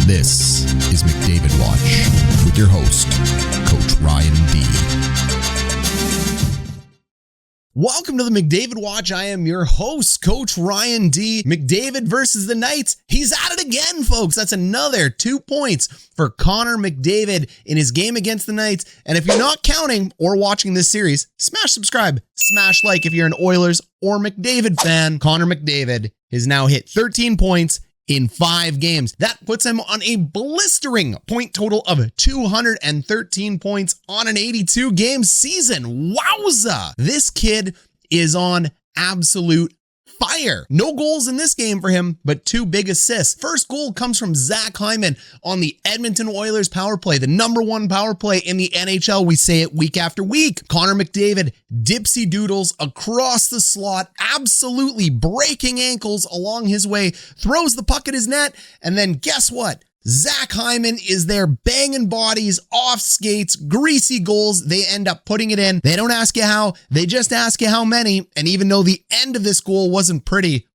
This is McDavid Watch with your host, Coach Ryan D. Welcome to the McDavid Watch. I am your host, Coach Ryan D. McDavid versus the Knights. He's at it again, folks. That's another 2 points for Connor McDavid in his game against the Knights. And if you're not counting or watching this series, smash subscribe, smash like if you're an Oilers or McDavid fan. Connor McDavid has now hit 13 points in 5 games. That puts him on a blistering point total of 213 points on an 82-game season. Wowza! This kid is on absolute fire. No goals in this game for him, but 2 big assists. First goal comes from Zach Hyman on the Edmonton Oilers power play, the #1 power play in the NHL. We say it week after week. Connor McDavid dipsy doodles across the slot, absolutely breaking ankles along his way, throws the puck at his net, and then guess what? Zach Hyman is there banging bodies off skates, greasy goals. They end up putting it in. They don't ask you how, they just ask you how many. And even though the end of this goal wasn't pretty,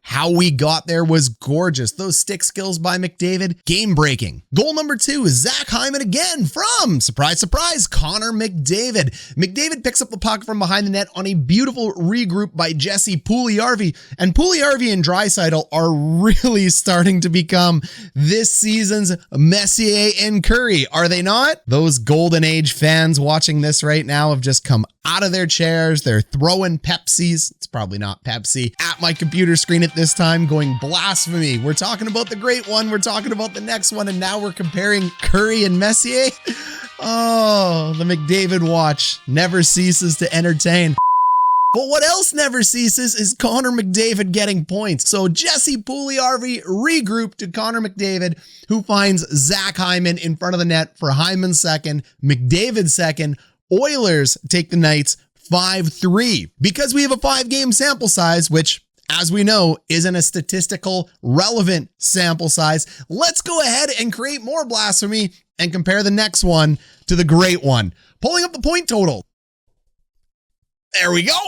how we got there was gorgeous. Those stick skills by McDavid, game breaking. Goal number 2 is Zach Hyman again from, surprise, surprise, Connor McDavid. McDavid picks up the puck from behind the net on a beautiful regroup by Jesse Puljujarvi. And Puljujarvi and Draisaitl are really starting to become this season's Messier and Curry, are they not? Those golden age fans watching this right now have just come out of their chairs. They're throwing Pepsis. It's probably not Pepsi at my computer screen at this time, going blasphemy. We're talking about the great one. We're talking about the next one. And now we're comparing Curry and Messier. Oh, the McDavid Watch never ceases to entertain. But what else never ceases is Connor McDavid getting points. So Jesse Puljujarvi regrouped to Connor McDavid, who finds Zach Hyman in front of the net for Hyman's second, McDavid's second. Oilers take the Knights 5-3. Because we have a 5-game sample size, which, as we know, isn't a statistical relevant sample size, let's go ahead and create more blasphemy and compare the next one to the great one. Pulling up the point total. There we go.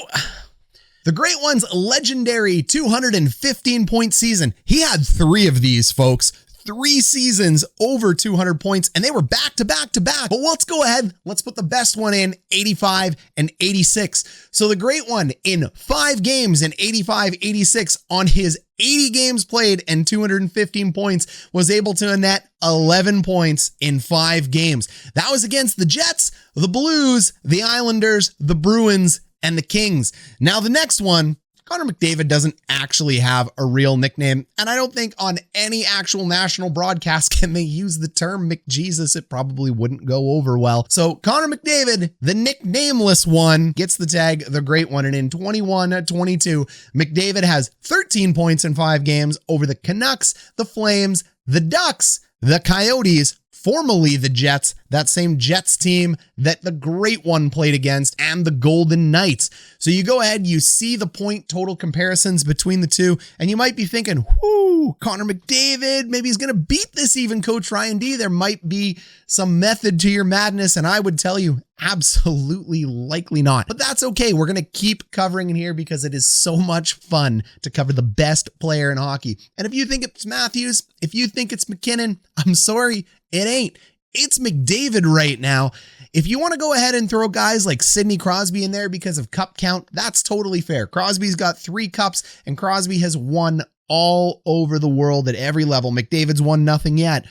The great one's legendary 215-point season. He had 3 of these, folks. 3 seasons over 200 points, and they were back to back to back. But let's go ahead. Let's put the best one in, 85 and 86. So the great one in 5 games in 85-86 on his 80 games played and 215 points was able to net 11 points in 5 games. That was against the Jets, the Blues, the Islanders, the Bruins, and the Kings. Now the next one, Connor McDavid doesn't actually have a real nickname, and I don't think on any actual national broadcast can they use the term McJesus. It probably wouldn't go over well. So Connor McDavid, the nicknameless one, gets the tag, the great one, and in 21-22, McDavid has 13 points in 5 games over the Canucks, the Flames, the Ducks, the Coyotes, formerly the Jets, that same Jets team that the great one played against, and the Golden Knights. So you go ahead, you see the point total comparisons between the two, and you might be thinking, whoo, Connor McDavid, maybe he's going to beat this even, Coach Ryan D. There might be some method to your madness, and I would tell you, absolutely likely not. But that's okay. We're going to keep covering it here because it is so much fun to cover the best player in hockey. And if you think it's Matthews, if you think it's McKinnon, I'm sorry, it ain't. It's McDavid right now. If you want to go ahead and throw guys like Sidney Crosby in there because of cup count, that's totally fair. Crosby's got 3 cups, and Crosby has won all over the world at every level. McDavid's won nothing yet.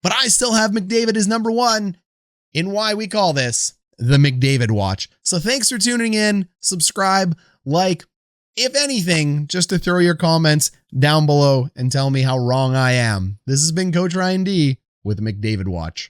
But I still have McDavid as #1 in why we call this the McDavid Watch. So thanks for tuning in. Subscribe, like, if anything, just to throw your comments down below and tell me how wrong I am. This has been Coach Ryan D with the McDavid Watch.